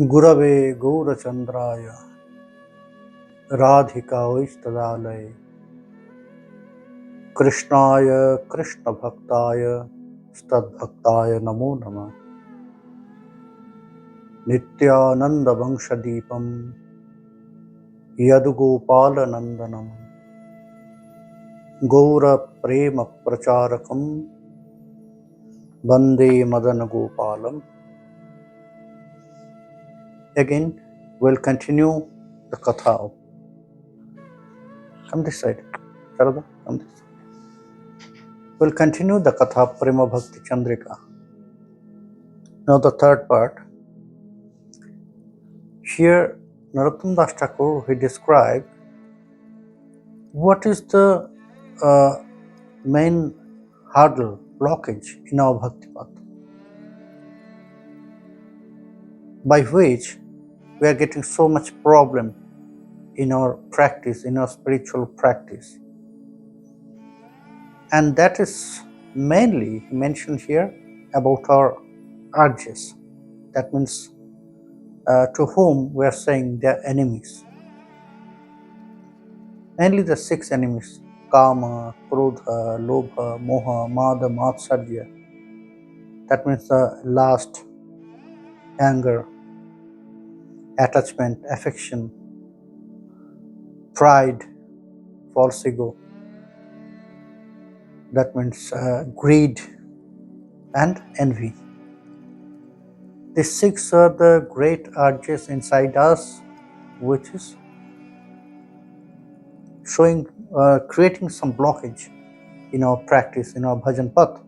Gurave Gaurachandraya Radhikaistadalaya Krishnaya Krishna Bhaktaya Stadbhaktaya Namo Namah Nityānanda Vanshadīpam Yadugopala Nandanam Gaura Prema Pracharakam Bande Madana Gopalam. Again, we'll continue the katha. Come this side. Sharada, come this side. We'll continue the katha Prema Bhakti CHandrika. Now the third part. Here, Narottam Das Thakur, he described what is the main hurdle, blockage in our bhakti path, by which we are getting so much problem in our practice, in our spiritual practice. And that is mainly mentioned here about our urges. That means to whom we are saying they are enemies. Mainly the 6 enemies: Kama, Krodha, Lobha, Moha, Mada, Matsarya. That means the last: anger, attachment, affection, pride, false ego. That means greed and envy. These 6 are the great urges inside us, which is showing, creating some blockage in our practice, in our bhajan path.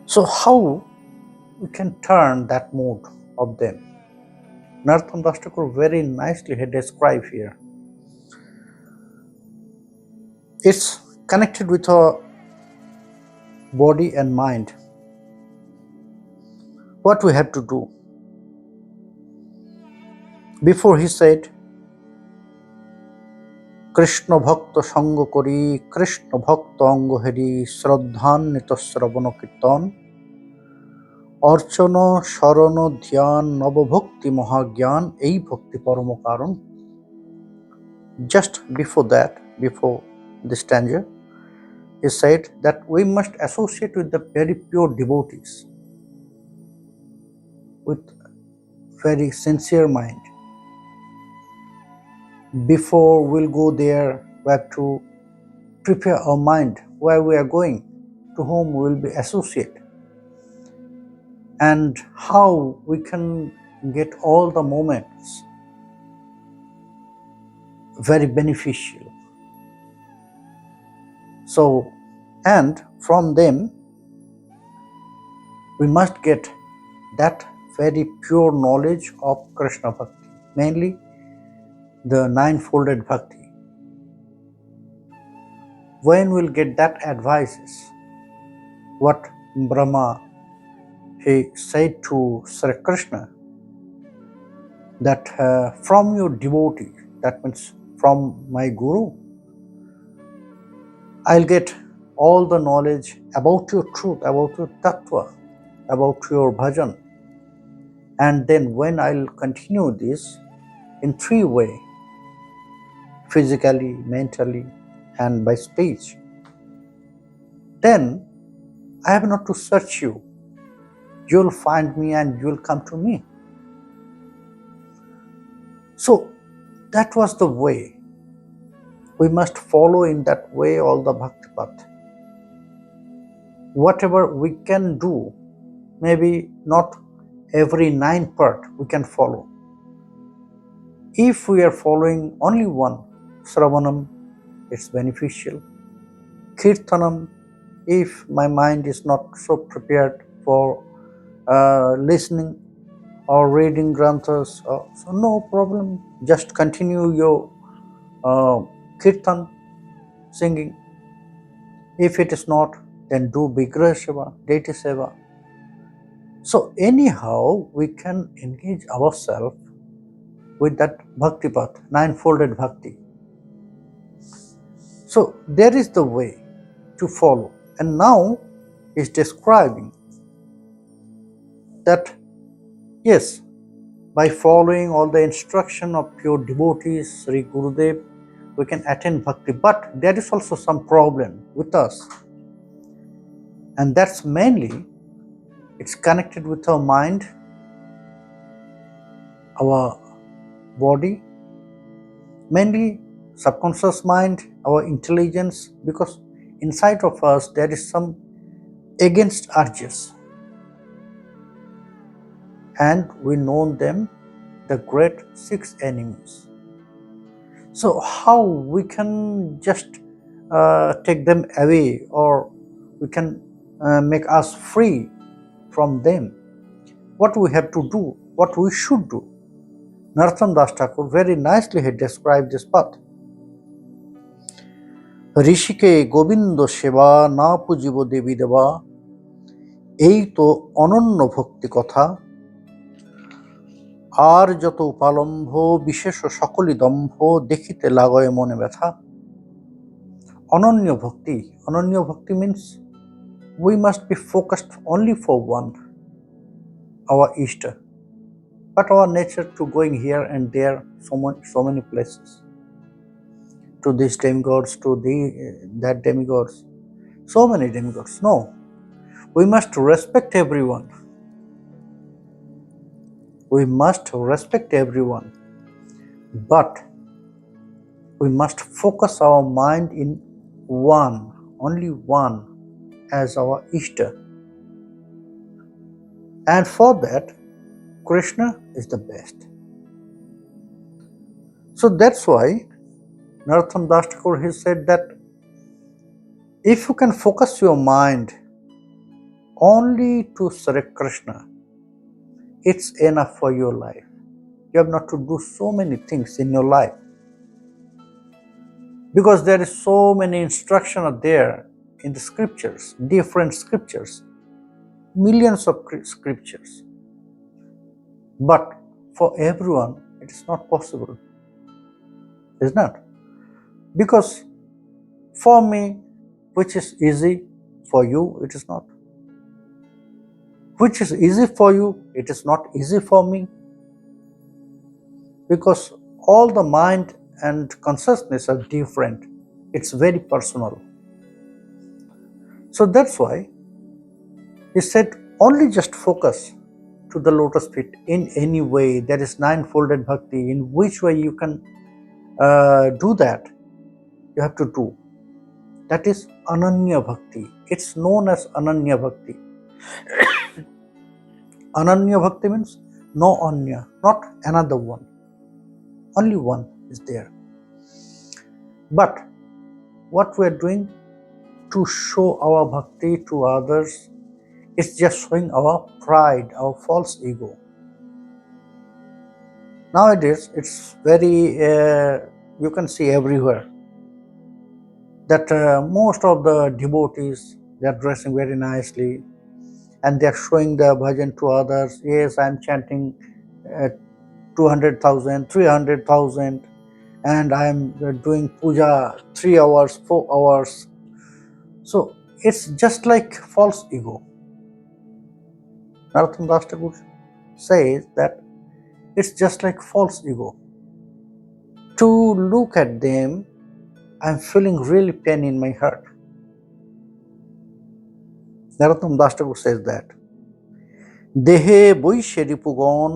So how we can turn that mood of them? Narottam Das Thakur very nicely had described here. It's connected with our body and mind. What we have to do? Before he said, Krishna Bhakta Sanga Kori, Krishna Bhakta Anga Hari, Shraddhan Nita Sravana Kirtan, Archana Sharana Dhyan Navabhakti Mahagyan, Ei Bhakti Parama Karan. Just before that, before this stanza, he said that we must associate with the very pure devotees, with very sincere mind. Before we'll go there, we have to prepare our mind where we are going, to whom we will be associate, and how we can get all the moments very beneficial. So, and from them we must get that very pure knowledge of Krishna Bhakti, mainly the 9-folded Bhakti. When we'll get that advices, what Brahma, he said to Sri Krishna, that from your devotee, that means from my Guru, I'll get all the knowledge about your truth, about your tattva, about your bhajan. And then when I'll continue this in 3 ways, physically, mentally, and by speech, then I have not to search you. You'll find me and you'll come to me. So that was the way. We must follow in that way all the bhakti path. Whatever we can do, maybe not every 9 part we can follow. If we are following only one, Sravanam, it's beneficial. Kirtanam, if my mind is not so prepared for listening or reading granthas, so no problem, just continue your kirtan, singing. If it is not, then do Vigraha Seva, deity Seva. So anyhow, we can engage ourselves with that bhakti path, 9-folded bhakti. So there is the way to follow. And now is describing that yes, By following all the instruction of pure devotees, Sri Gurudev, we can attain bhakti. But there is also some problem with us. And that's mainly, it's connected with our mind, our body, mainly subconscious mind, our intelligence, because inside of us there is some against urges. And we know them, the great six enemies. So how we can just take them away, or we can make us free from them? What we have to do, what we should do? Narottam Das Thakur very nicely had described this path. ঋষিকে Govinda সেবা না পুজিব দেবী দেবা, এই তো অনন্য ভক্তি কথা। আর যত উপালম্ভ বিশেষ সকলই দম্ভ, দেখিতে লাগয় মনে ব্যথা। Ananya Bhakti means we must be focused only for one, our Ishta. But our nature to going here and there, so many places, to these demigods, to that demigods, so many demigods. No, we must respect everyone. We must respect everyone, but we must focus our mind in one, only one, as our Ishta. And for that, Krishna is the best. So that's why Narottam Das Thakur, he said that if you can focus your mind only to Sri Krishna, it's enough for your life. You have not to do so many things in your life, because there is so many instruction are there in the scriptures, different scriptures, millions of scriptures. But for everyone, it is not possible. It's not. Because for me, which is easy, for you, it is not. Which is easy for you, it is not easy for me. Because all the mind and consciousness are different. It's very personal. So that's why he said, only just focus to the lotus feet in any way. There is nine-folded bhakti, in which way you can do that. You have to do. That is Ananya Bhakti. It's known as Ananya Bhakti. Ananya Bhakti means no anya, not another one. Only one is there. But what we are doing to show our bhakti to others is just showing our pride, our false ego. Nowadays, it's very, you can see everywhere that most of the devotees, they are dressing very nicely and they are showing the bhajan to others. Yes, I am chanting 200,000, 300,000, and I am doing puja 3 hours, 4 hours. So it's just like false ego. Narottam Das Thakur says that it's just like false ego. To look at them, I'm feeling really pain in my heart. Narottam Das Thakur says that দেহে বৈশে রিপুগণ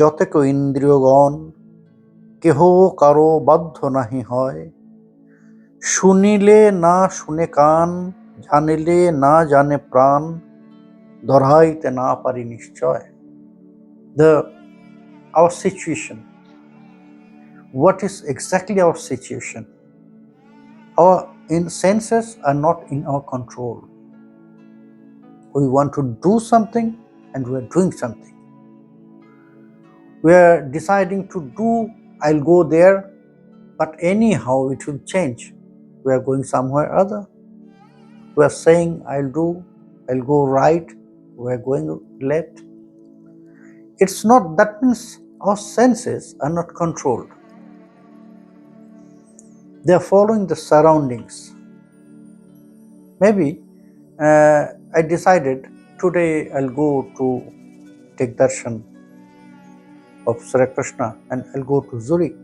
যতেক ইন্দ্রিয়গণ কেহ কারো বাধ্য নাহি হয় শুনিলে না শুনে কান জানিলে না জানে প্রাণ ধরাইতে না পারি নিশ্চয়. Our situation, what is exactly our situation? Our senses are not in our control. We want to do something and we are doing something. We are deciding to do, I'll go there, but anyhow it will change. We are going somewhere other. We are saying I'll go right, we are going left. It's not, that means our senses are not controlled. They are following the surroundings. Maybe I decided today I'll go to take darshan of Sri Krishna, and I'll go to Zurich,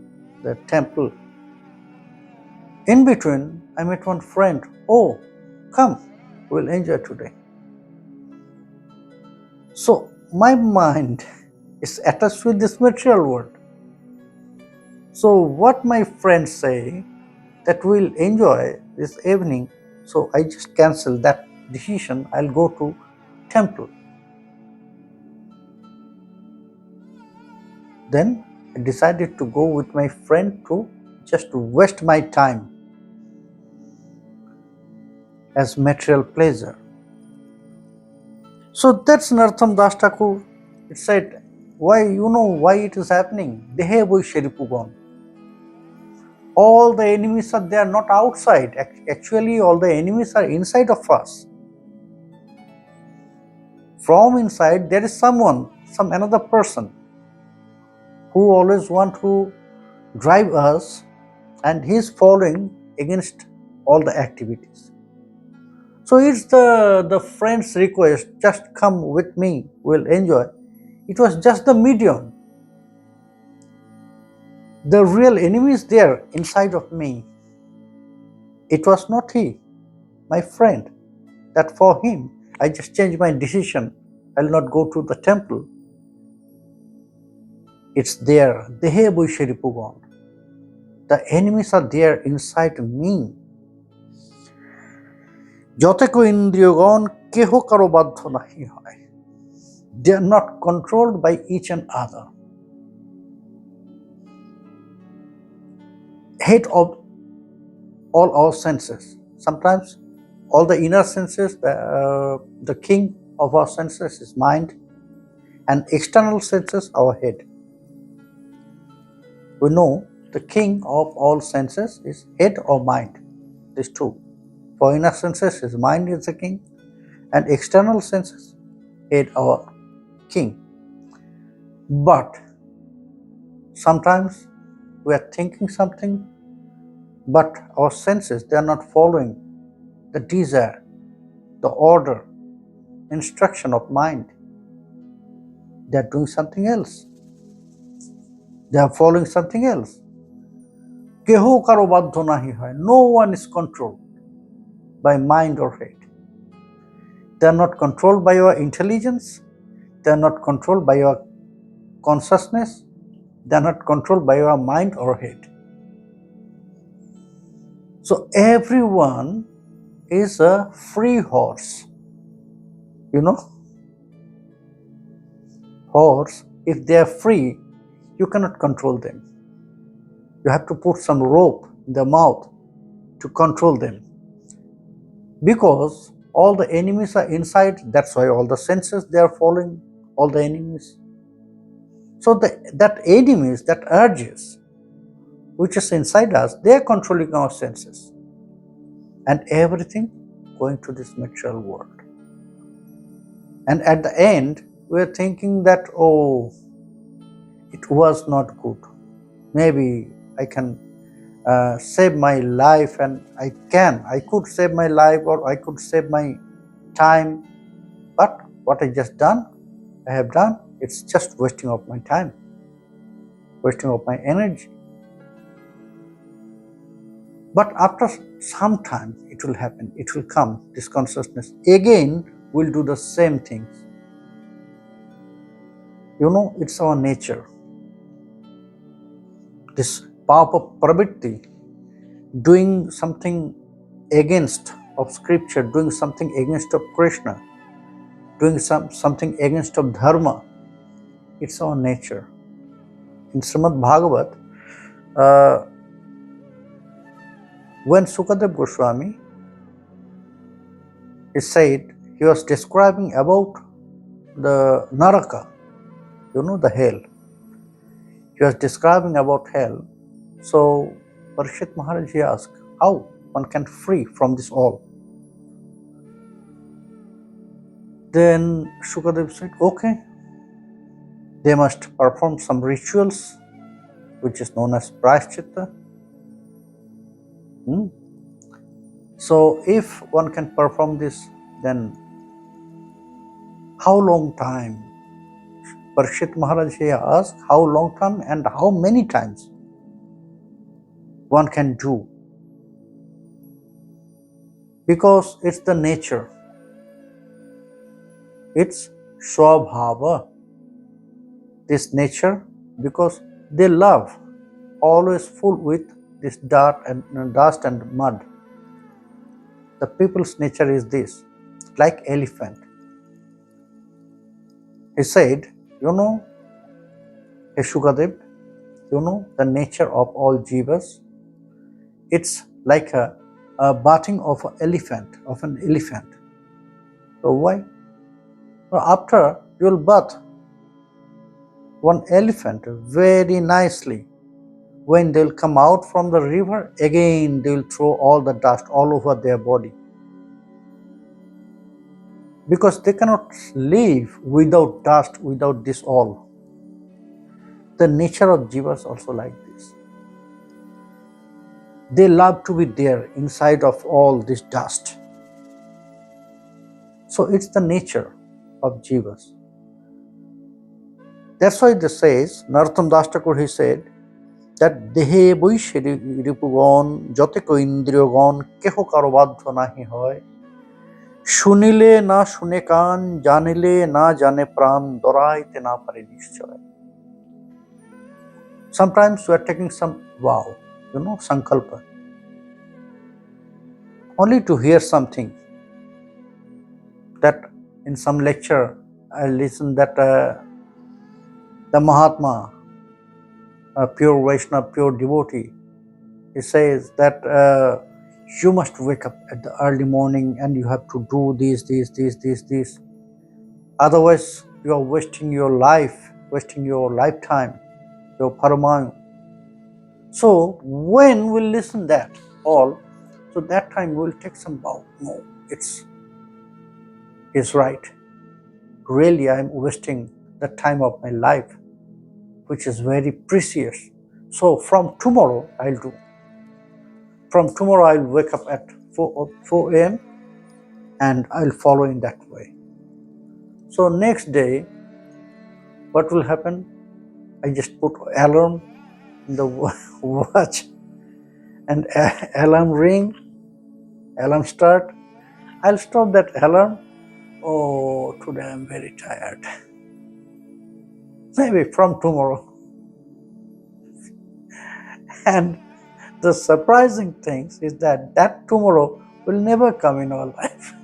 the temple. In between, I met one friend. Oh, come, we'll enjoy today. So my mind is attached with this material world. So what my friends say that we'll enjoy this evening, so I just cancel that decision. I'll go to temple. Then I decided to go with my friend to just waste my time as material pleasure. So that's Narottam Das Thakur. It said, why, why it is happening? Dehe boi sheripugon. All the enemies are there, not outside. Actually, all the enemies are inside of us. From inside, there is someone, another person who always want to drive us, and he is following against all the activities. So it's the friend's request, just come with me, we'll enjoy. It was just the medium. The real enemy is there inside of me. It was not he, my friend, that for him I just changed my decision. I'll not go to the temple. It's there. Dehe boi sheripugon. The enemies are there inside me. Joteko indriyogon keho karo baddho nahi hoy. They are not controlled by each and other. Head of all our senses. Sometimes all the inner senses, the king of our senses is mind, and external senses our head. We know the king of all senses is head or mind. These two. For inner senses, his mind is the king, and external senses, head or king. But sometimes we are thinking something, but our senses, they are not following the desire, the order, instruction of mind. They are doing something else. They are following something else. Keho karo baddho nahi hoy. No one is controlled by mind or head. They are not controlled by your intelligence. They are not controlled by your consciousness. They are not controlled by your mind or head. So everyone is a free horse. Horse, if they are free, you cannot control them. You have to put some rope in their mouth to control them. Because all the enemies are inside, that's why all the senses, they are following all the enemies. So that enemies, that urges, which is inside us, they are controlling our senses. And everything going to this material world. And at the end, we are thinking that, oh, it was not good. Maybe I can save my life, and I could save my life, or I could save my time. But what I have done, it's just wasting of my time, wasting of my energy. But after some time, it will happen, it will come, this consciousness. Again, we'll do the same things. It's our nature. This power of Prembhakti, doing something against of scripture, doing something against of Krishna, doing something against of dharma, it's our nature. In Srimad Bhagavat, when Gurudev Goswami, he said, he was describing about the Naraka, the hell. He was describing about hell. So Parikshit Maharaj, he asked, how one can free from this all? Then Shukadev said, okay, they must perform some rituals, which is known as prashchitta. So if one can perform this, then how long time Parikshit Maharaj here asked how long time and how many times one can do. Because it's the nature. It's Swabhava. This nature, because they love, always full with this dust and mud. The people's nature is this, like elephant. He said, hey Shukadev, the nature of all jivas, it's like a bathing of an elephant. So why? Well, after you will bath one elephant very nicely, when they will come out from the river, again they will throw all the dust all over their body. Because they cannot live without dust, without this all. The nature of jivas also like this. They love to be there inside of all this dust. So it's the nature of jivas. That's why it says, Narottam Das Thakur, he said, that dehe boishe ripugon, joteko indriyogon, keho karo baddho nahi hoy, shunile na shune kan, janile na jane pran, doraite na pare nishchoy. Sometimes we are taking some vow, sankalpa, only to hear something. That in some lecture I listened that the Mahatma, a pure Vaishnava, pure devotee, he says that you must wake up at the early morning and you have to do this. Otherwise, you are wasting your life, wasting your lifetime, your paramayu. So when we listen that all, so that time we will take some vow. No, it's right. Really, I am wasting the time of my life, which is very precious. So from tomorrow, I'll do. From tomorrow, I'll wake up at 4 a.m. and I'll follow in that way. So next day, what will happen? I just put alarm in the watch and alarm ring, alarm start. I'll stop that alarm. Oh, today I'm very tired. Maybe from tomorrow. And the surprising thing is that tomorrow will never come in our life.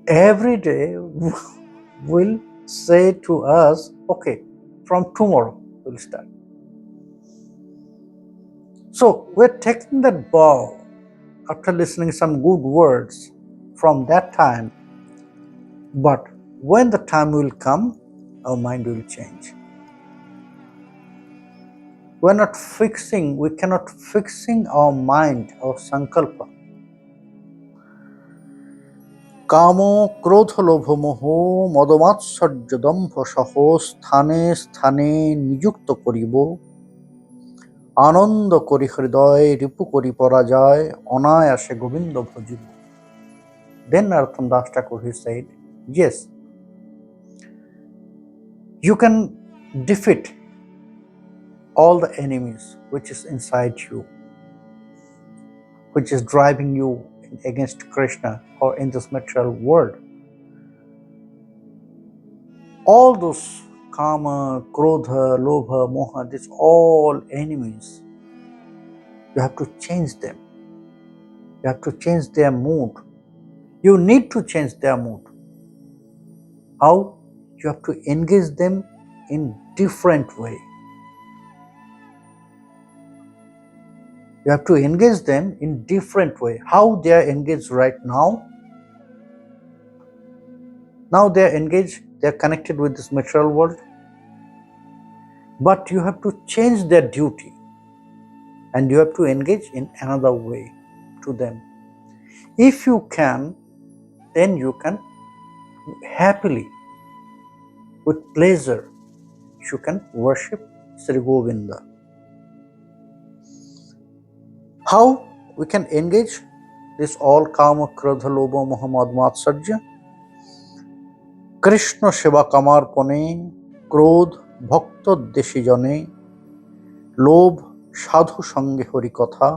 Every day will say to us, okay, from tomorrow we'll start. So we're taking that vow after listening some good words from that time, but when the time will come, our mind will change. We cannot fixing our mind, our sankalpa. Kamo krodha lobha moho modomatsarya dambha saho sthane sthane niyukta koribo ananda kori hriday ripu kori parajay anayase govinda bhajibo. Then Narottam Das Thakur, he said, yes, you can defeat all the enemies which is inside you, which is driving you against Krishna or in this material world. All those kama, krodha, lobha, moha, these all enemies, you have to change them. You have to change their mood. You need to change their mood. How? You have to engage them in different way. You have to engage them in different way. How they are engaged right now? Now they are engaged, they are connected with this material world. But you have to change their duty and you have to engage in another way to them. If you can, then you can happily, with pleasure, you can worship Sri Govinda. How we can engage this all kama, krodha, lobha, moha, mad, matsarya? Krishna সেবা কামার্পণে, ক্রোধ ভক্ত দেশী জনে, লোভ সাধু সঙ্গে হরিকথা,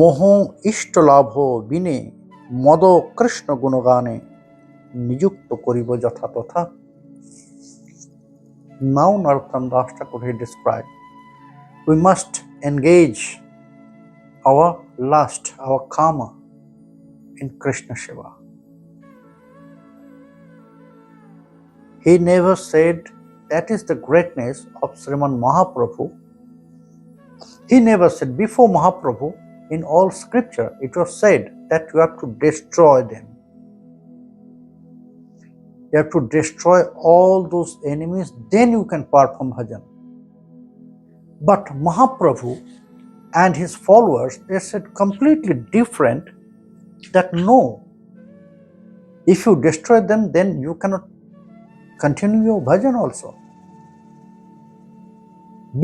মোহ ইষ্ট লাভ বিনে, মদ কৃষ্ণ গুণগানে, নিযুক্ত করিব যথা তথা। Now Narottam Das Thakur he described, we must engage our lust, our karma in Krishna Seva. He never said that is the greatness of Sriman Mahaprabhu. He never said, before Mahaprabhu, in all scripture, it was said that you have to destroy them. You have to destroy all those enemies, then you can perform bhajan. But Mahaprabhu and his followers, they said completely different, that no, if you destroy them, then you cannot continue your bhajan also.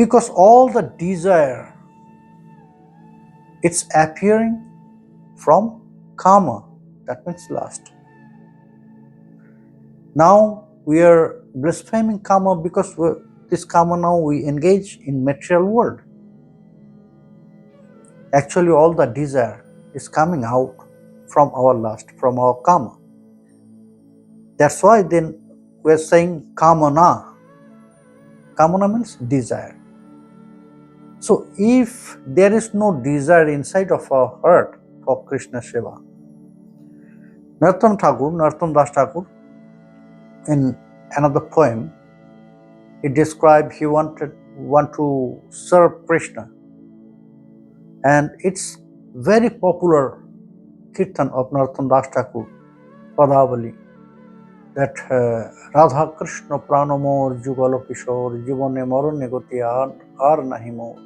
Because all the desire, it's appearing from karma, that means lust. Now we are blaspheming karma because this karma now we engage in material world. Actually all the desire is coming out from our lust, from our karma. That's why then we are saying kamana. Kamana means desire. So if there is no desire inside of our heart for Krishna Seva, Narottam Das Thakur, in another poem, he described he want to serve Krishna, and it's very popular kirtan of Narottam Das Thakur, Padavali, that Radha Krishna Pranamor Jugalo Kishor Jivone Morone Goti Ar Nahimor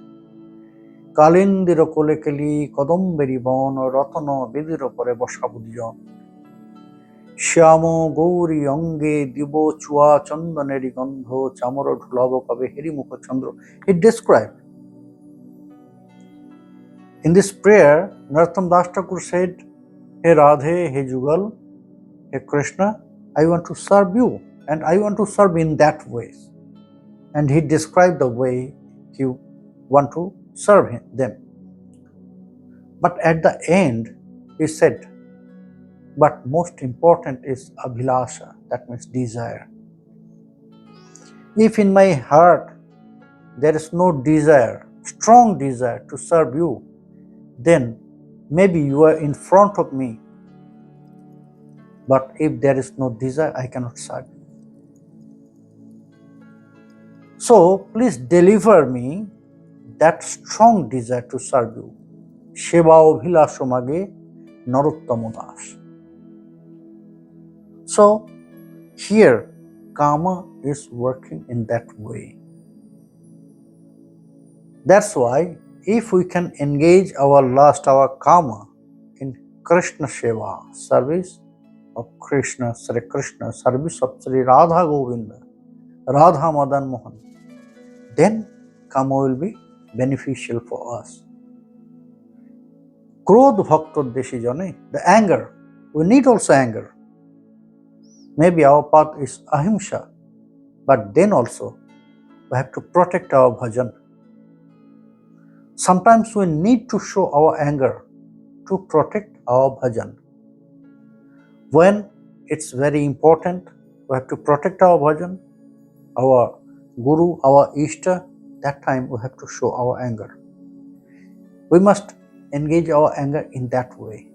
Kalindir Kolekeli Kodomberi Bon Ratana Vidiro Pore Boshabudjon Shyamo Gauri Ange Dibo Chua Chandaneri Gandho Chamaro Dhulavo Kabe Hirimukha Chandro. It described. In this prayer, Narottam Das Thakur said, Hey Radhe, Hey Jugal, Hey Krishna, I want to serve you, and I want to serve in that way. And he described the way he want to serve them. But at the end, he said, but most important is abhilasha, that means desire. If in my heart there is no desire, strong desire to serve you, then maybe you are in front of me. But if there is no desire, I cannot serve you. So please deliver me that strong desire to serve you. Sheba abhilasha mage Narottam Das. So here karma is working in that way. That's why if we can engage our lust, our karma in Krishna Seva, service of Krishna, Sri Krishna, service of Sri Radha Govinda, Radha Madan Mohan, then karma will be beneficial for us. Krodh bhakta deshi jane, the anger, we need also anger. Maybe our path is ahimsa, but then also we have to protect our bhajan. Sometimes we need to show our anger to protect our bhajan. When it's very important, we have to protect our bhajan, our guru, our ishta, that time we have to show our anger. We must engage our anger in that way.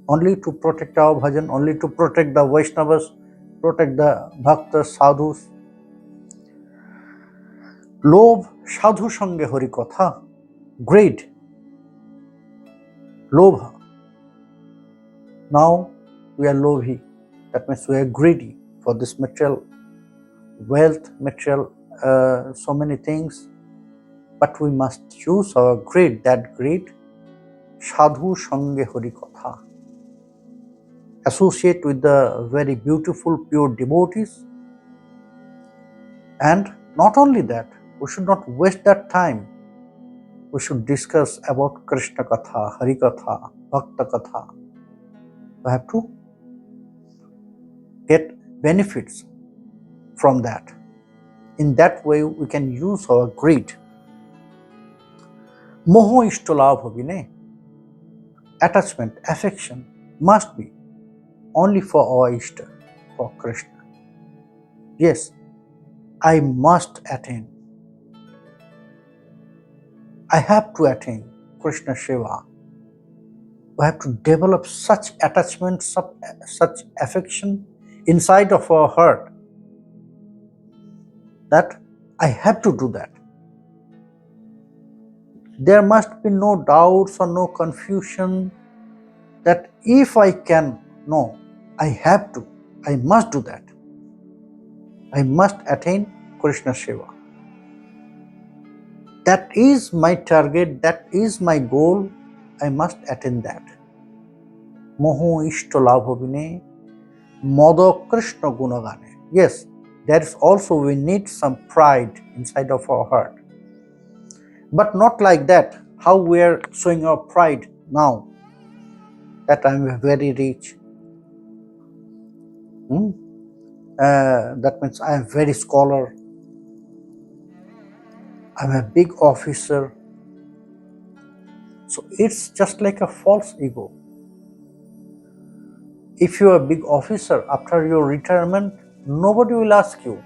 Only to protect our bhajan, only to protect the Vaishnavas, protect the bhaktas, sadhus. Lobh sadhu sange hari katha, greed, lobha. Now we are lobhi, that means we are greedy for this material wealth, material so many things. But we must use our greed, that greed, sadhu sange hari katha. Associate with the very beautiful, pure devotees. And not only that, we should not waste that time. We should discuss about Krishna katha, Hari katha, Bhakta katha. We have to get benefits from that. In that way, we can use our greed. Moho ishtalabha vine. Attachment, affection must be only for our Ishta, for Krishna. Yes, I must attain. I have to attain Krishna Shiva. We have to develop such attachment, such affection inside of our heart that I have to do that. There must be no doubts or no confusion that if I can, no, I have to, I must do that. I must attain Krishna Shiva. That is my target, that is my goal, I must attain that. Moho ishto labha vine, modo Krishna gunagane. Yes, there is also, we need some pride inside of our heart. But not like that, how we are showing our pride now, that I am very rich. That means I am very scholar. I am a big officer. So it's just like a false ego. If you are a big officer, after your retirement, nobody will ask you.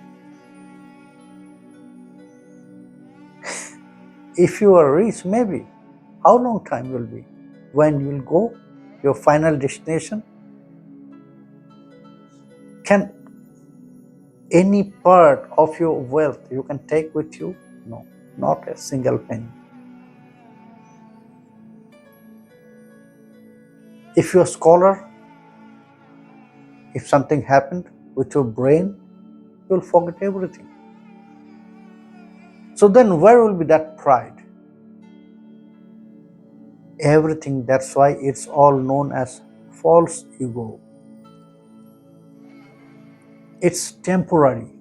If you are rich, maybe, how long time will be? When you will go, your final destination? Can any part of your wealth you can take with you? No, not a single penny. If you're a scholar, if something happened with your brain, you'll forget everything. So then where will be that pride? Everything, that's why it's all known as false ego. It's temporary,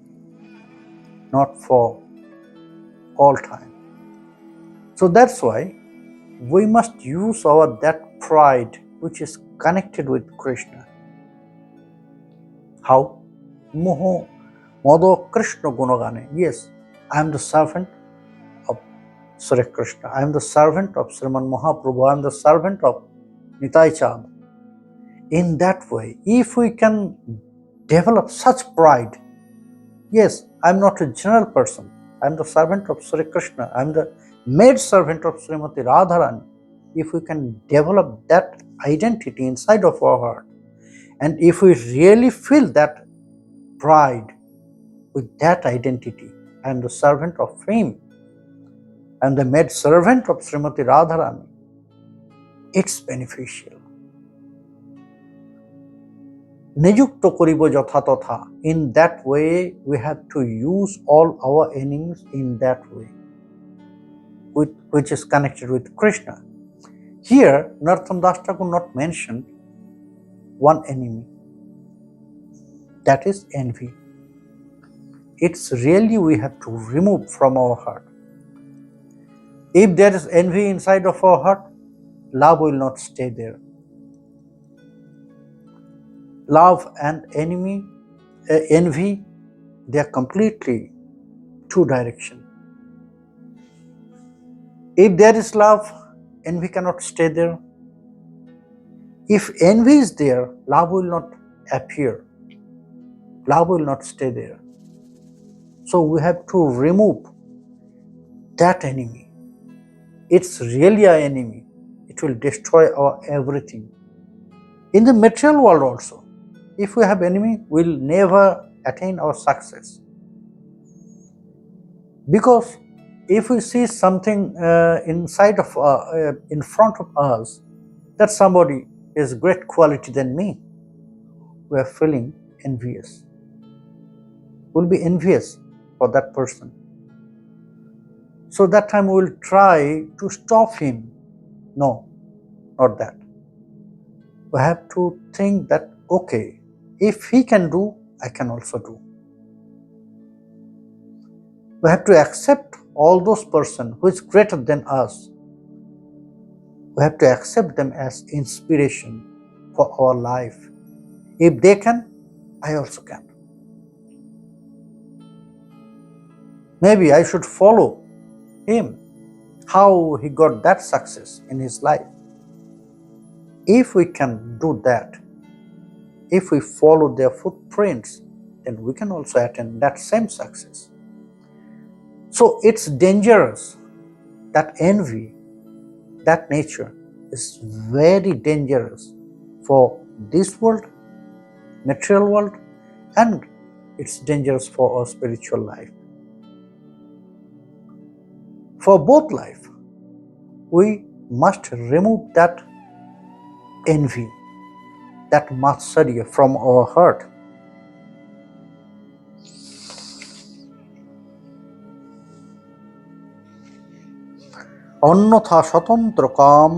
not for all time. So that's why we must use that pride which is connected with Krishna. How? Moho modo Krishna gunagane. Yes, I am the servant of Sri Krishna. I am the servant of Sriman Mahaprabhu. I am the servant of Nityānanda. In that way, if we can develop such pride, yes, I am not a general person. I am the servant of Sri Krishna. I am the maid servant of Srimati Radharani. If we can develop that identity inside of our heart, and if we really feel that pride with that identity, I am the servant of him, I am the maid servant of Srimati Radharani, it's beneficial. Niyukto koribo jatha tatha. In that way, we have to use all our enemies in that way, which is connected with Krishna. Here, Narottam Das Thakur not mentioned one enemy, that is envy. It's really we have to remove from our heart. If there is envy inside of our heart, love will not stay there. Love and envy, they are completely two directions. If there is love, envy cannot stay there. If envy is there, love will not appear. Love will not stay there. So we have to remove that enemy. It's really an enemy. It will destroy our everything. In the material world also, if we have enemy, we'll never attain our success. Because if we see something inside of in front of us, that somebody is great quality than me, we are feeling envious. We'll be envious for that person. So that time we will try to stop him. No, not that. We have to think that, okay, if he can do, I can also do. We have to accept all those persons who is greater than us. We have to accept them as inspiration for our life. If they can, I also can. Maybe I should follow him, how he got that success in his life. If we can do that, if we follow their footprints, then we can also attain that same success. So it's dangerous. That envy, that nature is very dangerous for this world, material world, and it's dangerous for our spiritual life. For both life, we must remove that envy, that matsarya from our heart. অন্যথা স্বতন্ত্র কাম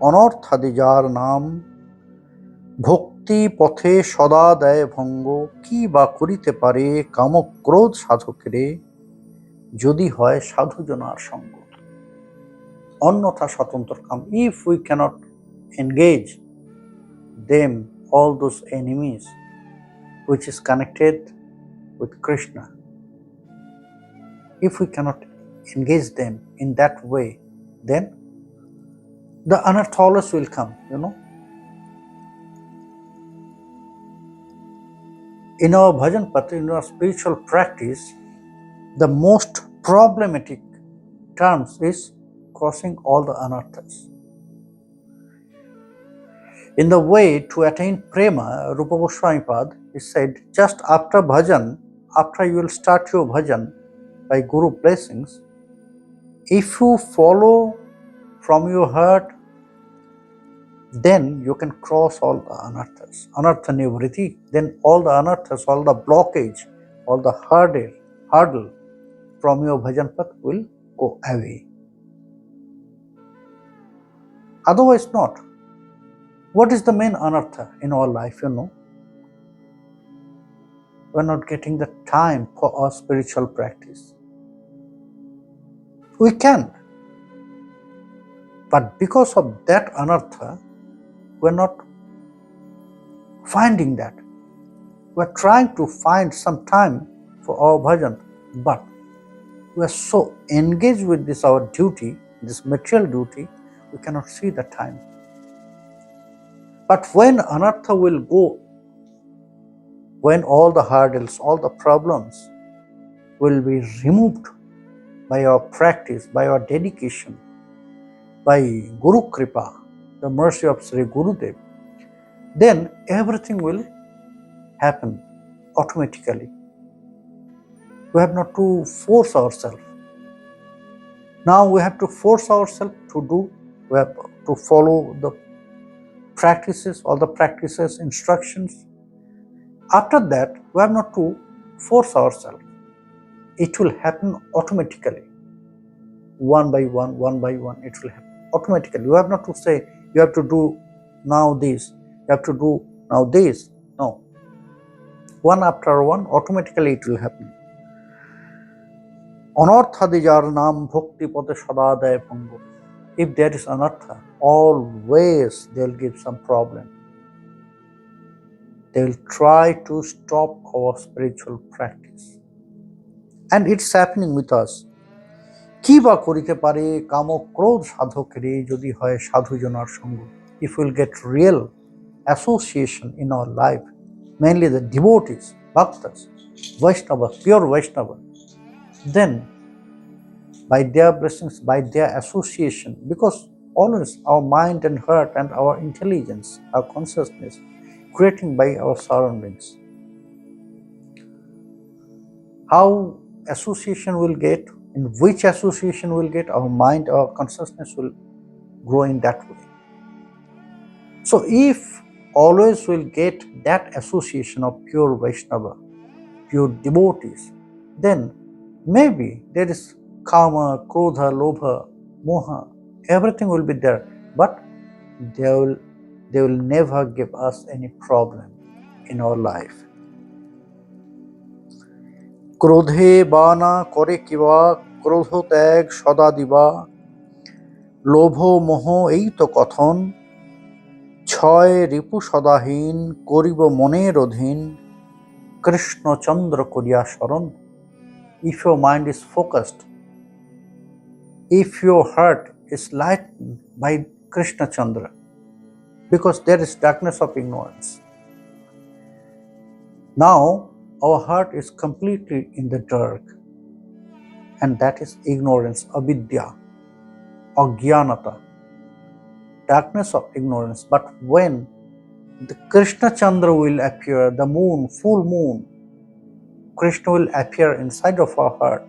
অনর্থাদি যার নাম ভক্তি পথে সদা দেয় ভঙ্গ কি বা করিতে পারে কামক্রোধ সাধকেরে যদি হয় সাধুজনার সঙ্গ। অন্যথা স্বতন্ত্র কাম, if we cannot engage them, all those enemies which is connected with Krishna, if we cannot engage them in that way, then the anartha always will come, In our bhajan path, in our spiritual practice, the most problematic terms is crossing all the anarthas. In the way to attain prema, Rupa Goswami Pad is said, just after bhajan, after you will start your bhajan by Guru blessings, if you follow from your heart, then you can cross all the anarthas. Anartha nivriti, then all the anarthas, all the blockage, all the hurdle from your bhajan path will go away. Otherwise not. What is the main anartha in our life, We're not getting the time for our spiritual practice. We can. But because of that anartha, we're not finding that. We're trying to find some time for our bhajan, but we're so engaged with this our duty, this material duty, we cannot see the time. But when anartha will go, when all the hurdles, all the problems will be removed by our practice, by our dedication, by Guru Kripa, the mercy of Sri Gurudev, then everything will happen automatically. We have not to force ourselves. Now we have to force ourselves to do, we have to follow the practices, all the practices, instructions. After that, we have not to force ourselves. It will happen automatically. One by one, it will happen automatically. You have not to say, you have to do now this, you have to do now this. No. One after one, automatically it will happen. Anarthadi jar naam bhakti pate sada day bhango. If there is anartha, always they will give some problem. They will try to stop our spiritual practice. And it's happening with us. কি বা করিতে পারে কামক্রোধ সাধকেরে যদি হয় সাধুজনার সঙ্গ। If we'll get real association in our life, mainly the devotees, bhaktas, Vaishnava, pure Vaishnava, then by their blessings, by their association, because always our mind and heart and our intelligence, our consciousness, creating by our surroundings. How association will get, in which association will get, our mind, our consciousness will grow in that way. So if always we'll get that association of pure Vaishnava, pure devotees, then maybe there is kama, krodha, lobha, moha, everything will be there, but they will never give us any problem in our life. ক্রোধে বা না করে কিবা ক্রোধ ত্যাগ সদা দিবা লোভ মোহ এই তো কথন ছয় রিপু সদাহীন করিব মনের অধীন Krishna Chandra Koriya Sharan. If your mind is focused, if your heart is lightened by Krishna Chandra, because there is darkness of ignorance. Now our heart is completely in the dark, and that is ignorance, avidya, ajnanata, darkness of ignorance. But when the Krishna Chandra will appear, the moon, full moon, Krishna will appear inside of our heart,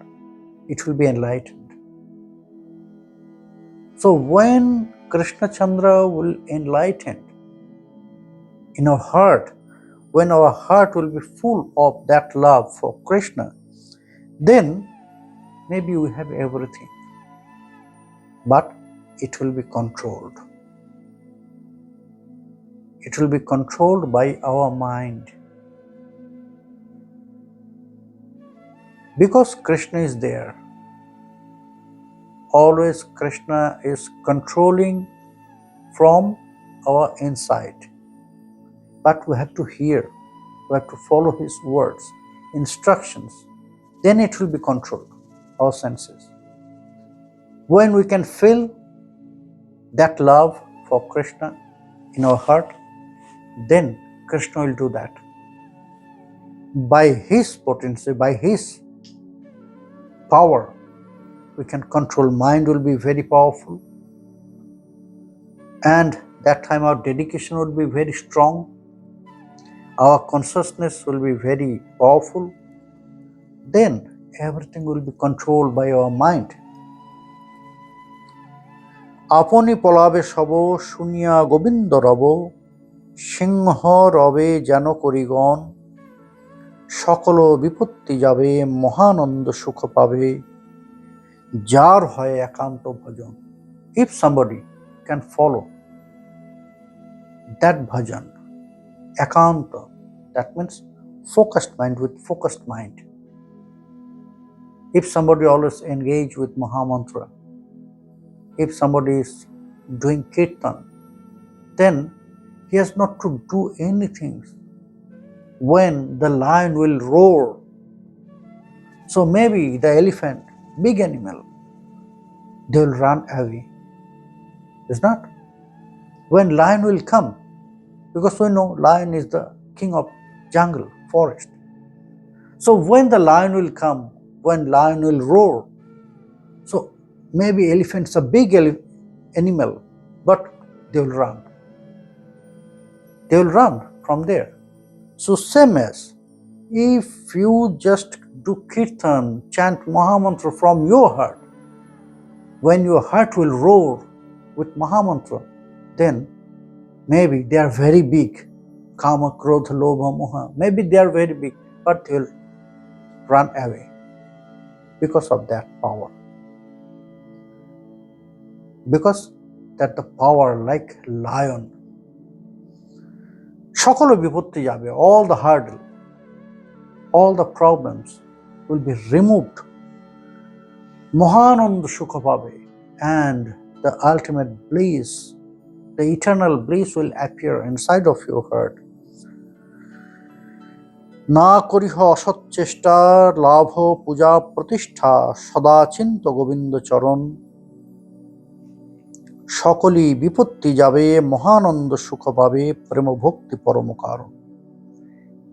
it will be enlightened. So when Krishna Chandra will enlighten in our heart, when our heart will be full of that love for Krishna, then maybe we have everything, but it will be controlled. It will be controlled by our mind. Because Krishna is there, always Krishna is controlling from our inside. But we have to hear, we have to follow his words, instructions, then it will be controlled, our senses. When we can feel that love for Krishna in our heart, then Krishna will do that. By his potency, by his power, we can control. Mind will be very powerful, and that time our dedication will be very strong. Our consciousness will be very powerful. Then everything will be controlled by our mind. Aponi polabe shabo shunya gobindo rabo সিংহ রবে যেন করিগণ সকল বিপত্তি যাবে মহানন্দ সুখ পাবে যার হয় একান্ত ভজন. If somebody can follow that bhajan, ekanta, that means focused mind with focused mind. If somebody always engage with Mahamantra, if somebody is doing kirtan, then he has not to do anything. When the lion will roar, so maybe the elephant, big animal, they will run away. Is not? When lion will come, because we know lion is the king of jungle, forest. So when the lion will come, when lion will roar, so maybe elephants are big animal, but they will run. They will run from there. So same as if you just do kirtan, chant Mahamantra from your heart, when your heart will roar with Mahamantra, then maybe they are very big. Kama, Krodha, Lobha, Moha, maybe they are very big, but they will run away because of that power. Because that the power like lion. সকল বিপত্তি যাবে, all the hurdle, all the problems will be removed. মহানন্দ সুখ পাবে, and the ultimate bliss, the eternal bliss will appear inside of your heart. না করিহ অসৎ চেষ্টা লাভ পূজা প্রতিষ্ঠা সদা চিন্ত গোবিন্দ চরণ সকলই বিপত্তি যাবে মহানন্দ সুখ পাবে প্রেম ভক্তি পরম কারণ.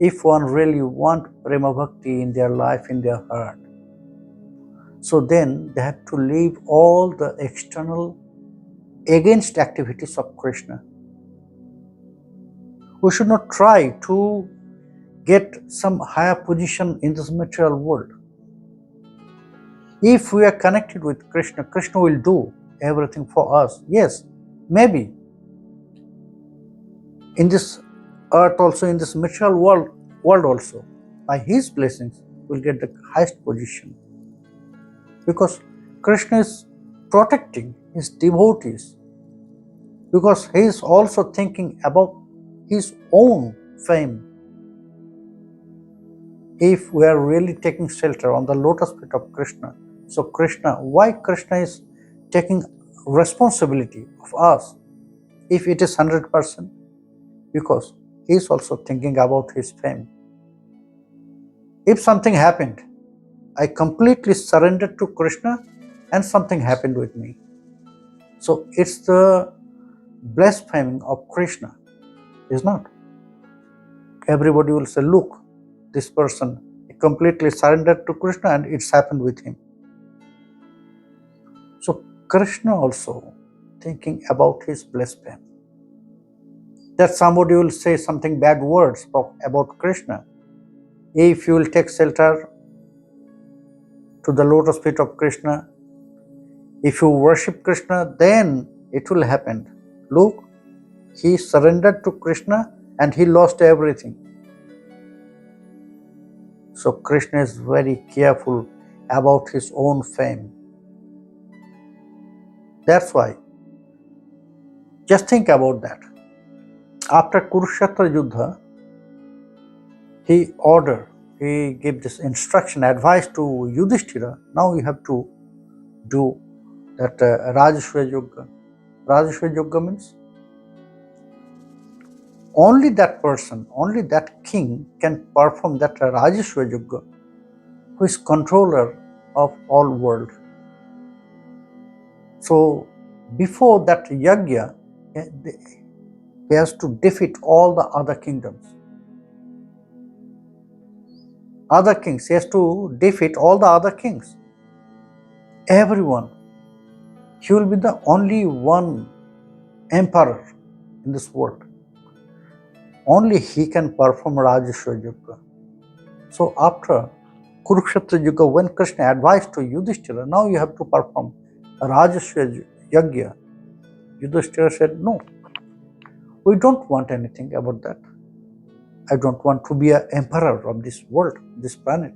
If one really want Prema Bhakti in their life, in their heart, so then they have to leave all the external against activities of Krishna. We should not try to get some higher position in this material world. If we are connected with Krishna, Krishna will do everything for us. Yes, maybe in this earth also, in this material world also, by his blessings we'll get the highest position, because Krishna is protecting his devotees, because he is also thinking about his own fame. If we are really taking shelter on the lotus feet of Krishna, so Krishna, why Krishna is taking responsibility of us if it is 100%? Because he is also thinking about his fame. If something happened, I completely surrendered to Krishna and something happened with me. So it's the blaspheming of Krishna, is not? Everybody will say, look, this person completely surrendered to Krishna and it's happened with him. So Krishna also thinking about his blasphemy. That somebody will say something bad words about Krishna. If you will take shelter to the lotus feet of Krishna, if you worship Krishna, then it will happen. Look, he surrendered to Krishna and he lost everything. So Krishna is very careful about his own fame. That's why, just think about that. After Kurukshetra Yuddha, he gave this instruction, advice to Yudhishthira. Now you have to do that Rajasuya Yoga. Rajasuya Yoga means only that person, only that king can perform that Rajasuya Yoga, who is controller of all world. So before that yajna, he has to defeat all the other kingdoms. Other kings, he has to defeat all the other kings. Everyone. He will be the only one emperor in this world. Only he can perform Rajasuya Yoga. So after Kurukshetra Yuga, when Krishna advised to Yudhishthira, now you have to perform Rajasuya Yajna. Yudhishthira said, no, we don't want anything about that. I don't want to be an emperor of this world, this planet.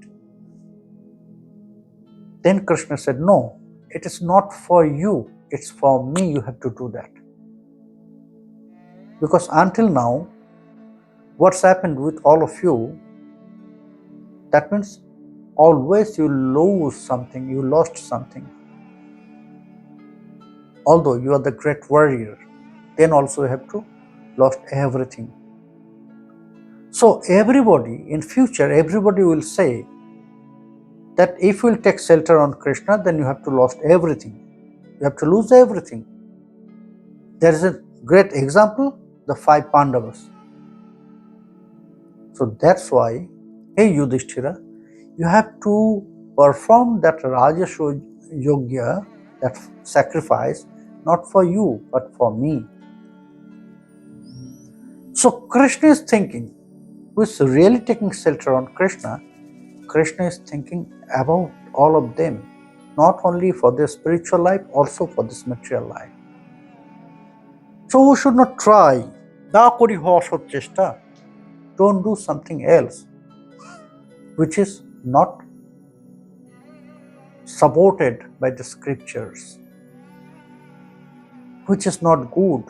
Then Krishna said, no, it is not for you, it's for me you have to do that. Because until now, what's happened with all of you, that means always you lose something, you lost something. Although you are the great warrior, then also you have to lost everything. So everybody, in future, everybody will say that if you will take shelter on Krishna, then you have to lost everything. You have to lose everything. There is a great example, the 5 Pandavas. So that's why, hey Yudhishthira, you have to perform that Rajasuya Yajna, that sacrifice, not for you, but for me. So Krishna is thinking, who is really taking shelter on Krishna, Krishna is thinking about all of them, not only for their spiritual life, also for this material life. So we should not try. Don't do something else which is not supported by the scriptures, which is not good.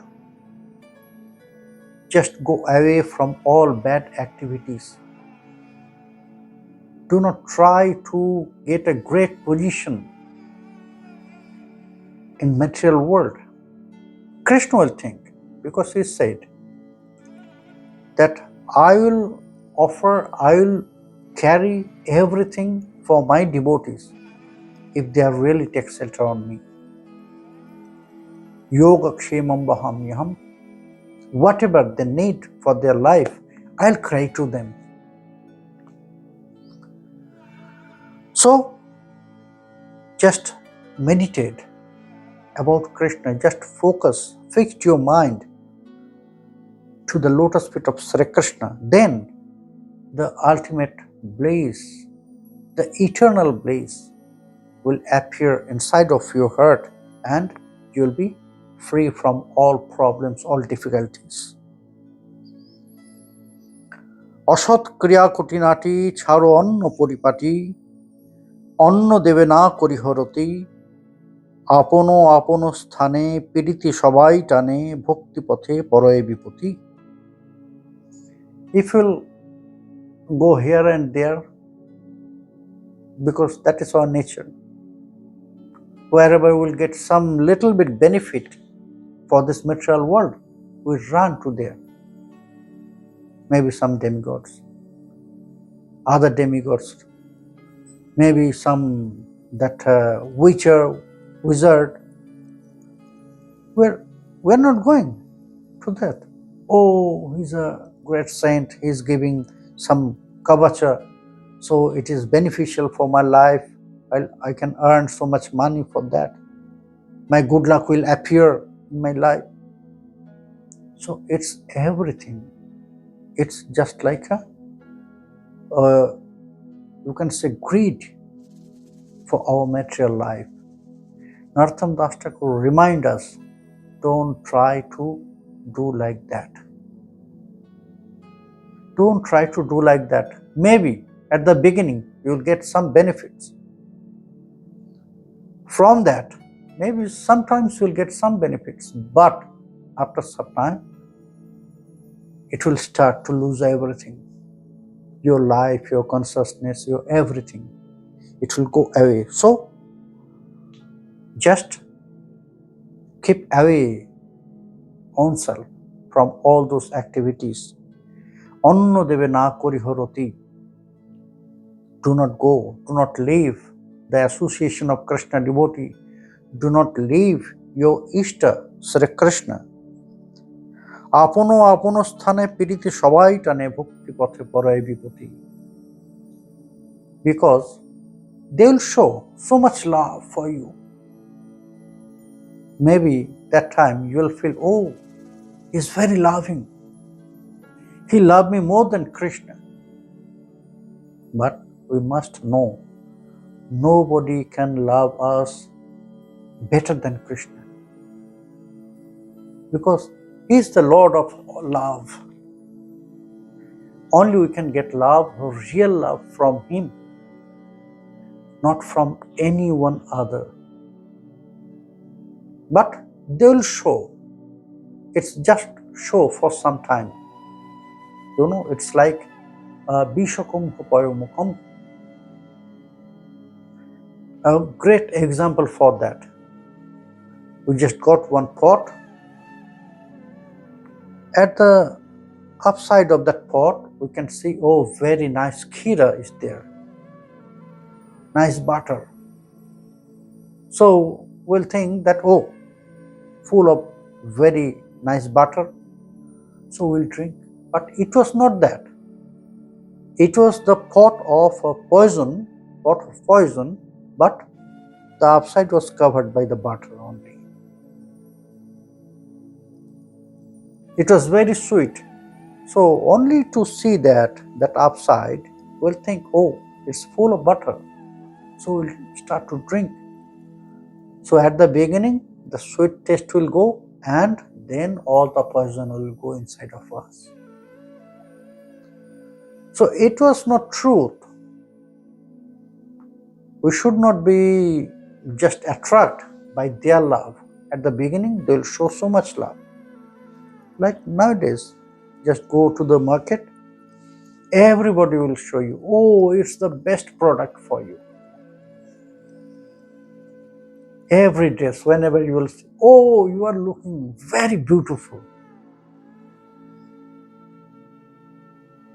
Just go away from all bad activities. Do not try to get a great position in material world. Krishna will think, because he said that I will carry everything for my devotees if they are really take shelter on me. Yoga kshemam vahamyaham. Whatever they need for their life, I'll cry to them. So, just meditate about Krishna, just focus, fix your mind to the lotus feet of Sri Krishna. Then the ultimate bliss, the eternal bliss will appear inside of your heart and you'll be free from all problems, all difficulties. Asat kriya kutinati chharo anno poripati অন্ন দেবে না করিহরতি আপনো আপনো স্থানে পীড়িতি সবাই টানে ভক্তি পথে পরয়ে বিপতি. If you'll go here and there, because that is our nature, wherever we'll get some little bit benefit for this material world, we run to there. Maybe some demigods, other demigods, maybe some that wizard. We're not going to that. Oh, he's a great saint, he's giving some kavacha, so it is beneficial for my life. I can earn so much money for that. My good luck will appear in my life. So it's everything. It's just like you can say greed for our material life. Narottam Das Thakur remind us, don't try to do like that. Don't try to do like that. Maybe at the beginning you'll get some benefits. From that, maybe sometimes you'll get some benefits, but after some time, it will start to lose everything. Your life, your consciousness, your everything. It will go away. So, just keep away oneself from all those activities. Anno debe na kori horoti. Do not go, do not leave the association of Krishna devotee. Do not leave your Ishta, Sri Krishna. Apono apono sthane piriti sabai tane bhakti pathe parai vipati. Because they will show so much love for you. Maybe that time you will feel, oh, he's very loving. He loved me more than Krishna. But we must know, nobody can love us better than Krishna. Because he is the Lord of love. Only we can get love, real love from him, not from anyone other. But they will show. It's just show for some time. You know, it's like Bishakum Hupayomukam. A great example for that. We just got one pot. At the upside of that pot, we can see, oh, very nice kheera is there. Nice butter. So we'll think that, oh, full of very nice butter. So we'll drink. But it was not that. It was the pot of poison, but the upside was covered by the butter only. It was very sweet. So only to see that upside, we'll think, oh, it's full of butter. So we'll start to drink. So at the beginning, the sweet taste will go, and then all the poison will go inside of us. So it was not truth. We should not be just attracted by their love. At the beginning, they will show so much love. Like nowadays, just go to the market, everybody will show you, oh, it's the best product for you. Every dress, whenever you will say, oh, you are looking very beautiful.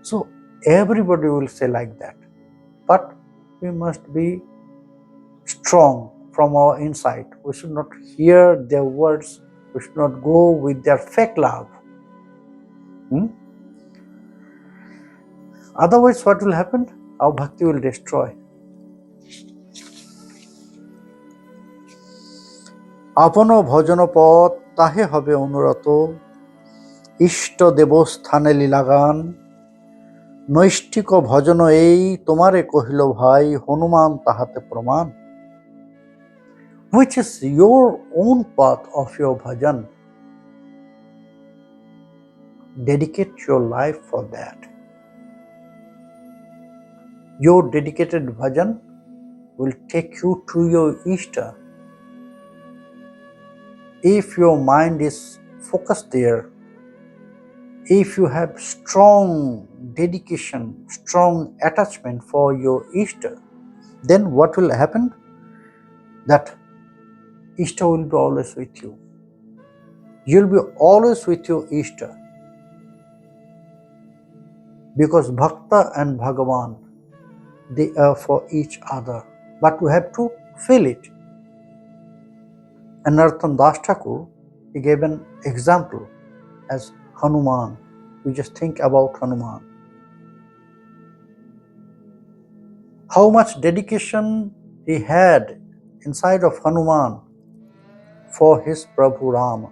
So everybody will say like that. But we must be strong from our inside. We should not hear their words. We should not go with their fake love. Otherwise, what will happen? Our bhakti will destroy. আপন ভজন পথ তাহে হবে অনুরত, ইষ্ট দেবস্থানে লীলাগান, নৈষ্ঠিক ভজন এই তোমারে কহিল ভাই, হনুমান তাহাতে প্রমাণ. Which is your own path of your bhajan. Dedicate your life for that. Your dedicated bhajan will take you to your Ishta. If your mind is focused there, if you have strong dedication, strong attachment for your Ishta, then what will happen? That Ishta will be always with you. You'll be always with your Ishta. Because Bhakta and Bhagavan, they are for each other, but we have to feel it. And Narottam Das Thakur, he gave an example as Hanuman. You just think about Hanuman. How much dedication he had inside of Hanuman for his Prabhu Rama.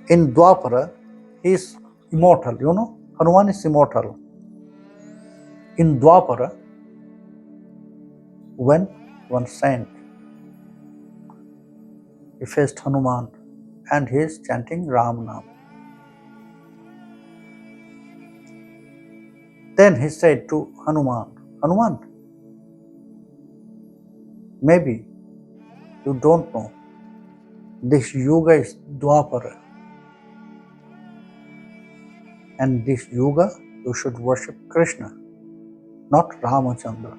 In Dwapara, he is immortal, Hanuman is immortal. In Dwapara, when one saint, he faced Hanuman and he is chanting Ram Nam. Then he said to Hanuman, Hanuman, maybe you don't know, this yuga is Dwapara. And this yuga, you should worship Krishna, not Ramachandra.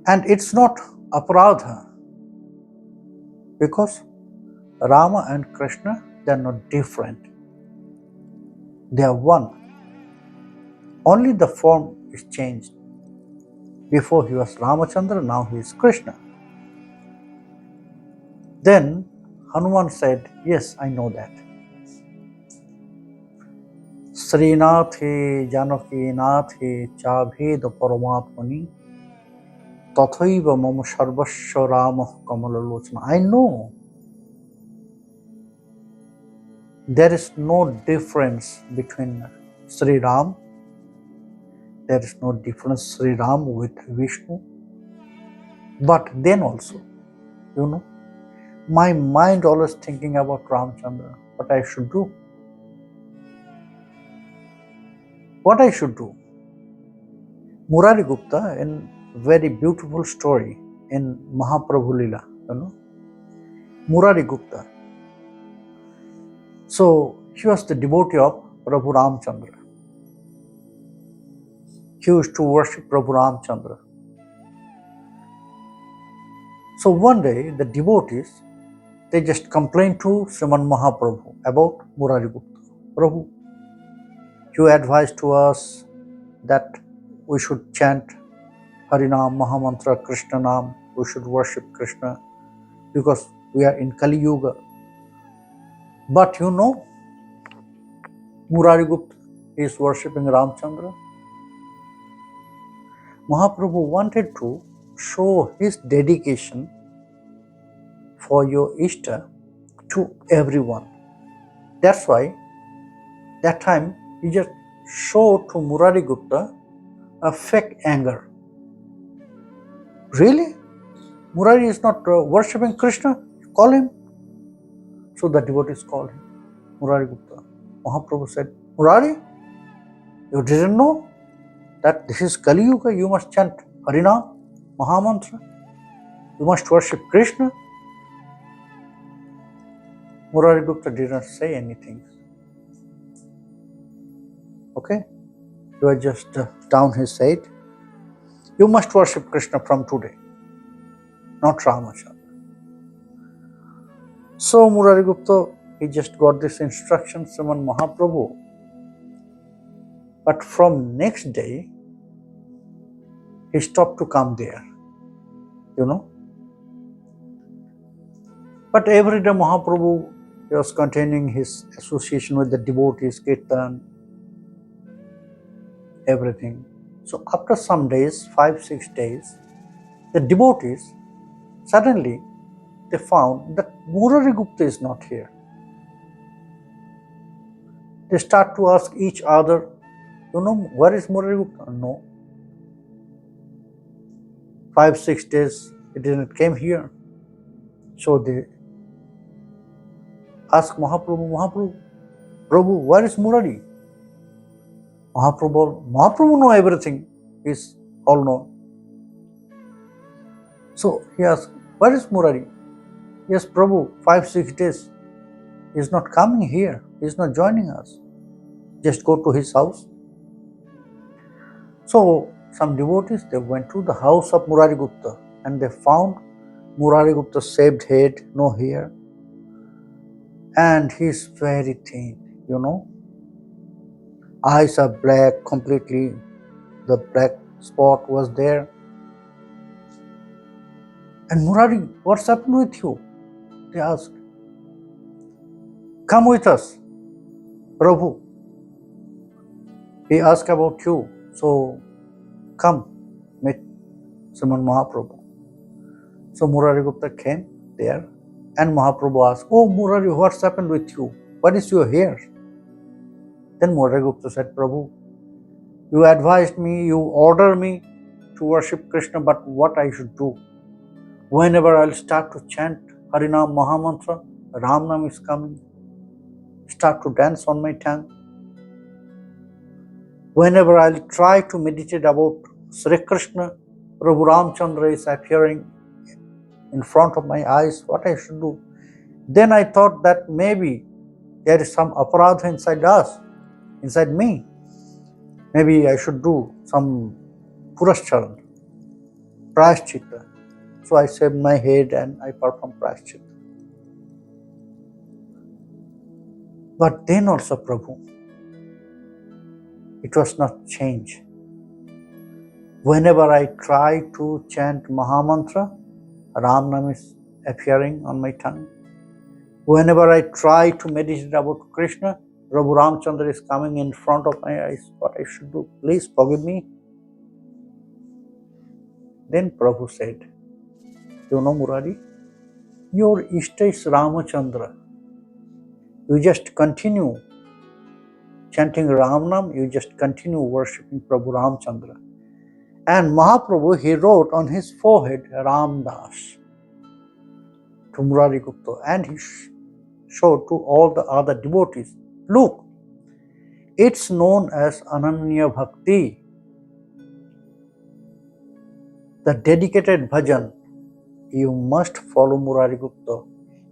And it's not aparadha, because Rama and Krishna, they are not different. They are one. Only the form is changed. Before he was Ramachandra, now he is Krishna. Then Hanuman said, yes, I know that. Srinathe Janaki Nathe Chabhed Paramatmani Tathaiva Mama Sarvasya Rama Kamalalochana. I know there is no difference between Sri Ram. There is no difference Sri Ram with Vishnu. But then also, my mind always thinking about Ramchandra, what I should do. What I should do. Murari Gupta, in very beautiful story in Mahaprabhu Lila, Murari Gupta. So he was the devotee of Prabhu Ramchandra. He used to worship Prabhu Ramchandra. So one day the devotees, they just complained to Sriman Mahaprabhu about Murari Gupta. Prabhu, you advised to us that we should chant Harinam, Mahamantra, Krishna Nam, we should worship Krishna because we are in Kali Yuga. But Murari Gupta is worshipping Ramchandra. Mahaprabhu wanted to show his dedication for your Ishta to everyone. That's why that time he just showed to Murari Gupta a fake anger. Really? Murari is not worshipping Krishna? Call him. So the devotees called him, Murari Gupta. Mahaprabhu said, Murari, you didn't know that this is Kali Yuga, you must chant Harinam, Mahamantra, you must worship Krishna. Murari Gupta did not say anything. Okay? He was just down his head. You must worship Krishna from today, not Ramachandra. So Murari Gupta, he just got this instruction from Mahaprabhu. But from next day, he stopped to come there, But every day Mahaprabhu, he was continuing his association with the devotees, Kirtan, everything. So after some days, 5-6 days, the devotees, suddenly they found that Murari Gupta is not here. They start to ask each other, where is Murari Gupta? No. 5-6 days, he didn't came here. So they ask Mahaprabhu, Prabhu, where is Murari? Mahaprabhu know everything, he's all known. So he asked, where is Murari? Yes, Prabhu, 5-6 days, he's not coming here, he's not joining us. Just go to his house. So some devotees, they went to the house of Murari Gupta and they found Murari Gupta's shaved head, no hair, and he's very thin, Eyes are black completely. The black spot was there. And Murari, what's happened with you? They asked. Come with us, Prabhu. He asked about you. So come meet Sriman Mahaprabhu. So Murari Gupta came there and Mahaprabhu asked, Oh Murari, what's happened with you? What is your hair? Then Murari Gupta said, Prabhu, you advised me, you ordered me to worship Krishna, but what I should do? Whenever I'll start to chant Harinam Mahamantra, Ramnam is coming, start to dance on my tongue. Whenever I'll try to meditate about Sri Krishna, Prabhu Ramchandra is appearing in front of my eyes, what I should do? Then I thought that maybe there is some aparadha inside us, inside me. Maybe I should do some purest, prashchitta. So I shaved my head and I performed prashchitta. But then also, Prabhu, it was not change. Whenever I try to chant Mahamantra, Ramnam is appearing on my tongue. Whenever I try to meditate about Krishna, Prabhu Ramchandra is coming in front of my eyes. What I should do? Please forgive me. Then Prabhu said, you know Murari, your Ishta is Ramachandra. You just continue chanting Ramnam, you just continue worshipping Prabhu Ramchandra. And Mahaprabhu, he wrote on his forehead Ramdas to Murari Gupta, and he showed to all the other devotees, look, it's known as Ananya Bhakti, the dedicated bhajan. You must follow Murari Gupta.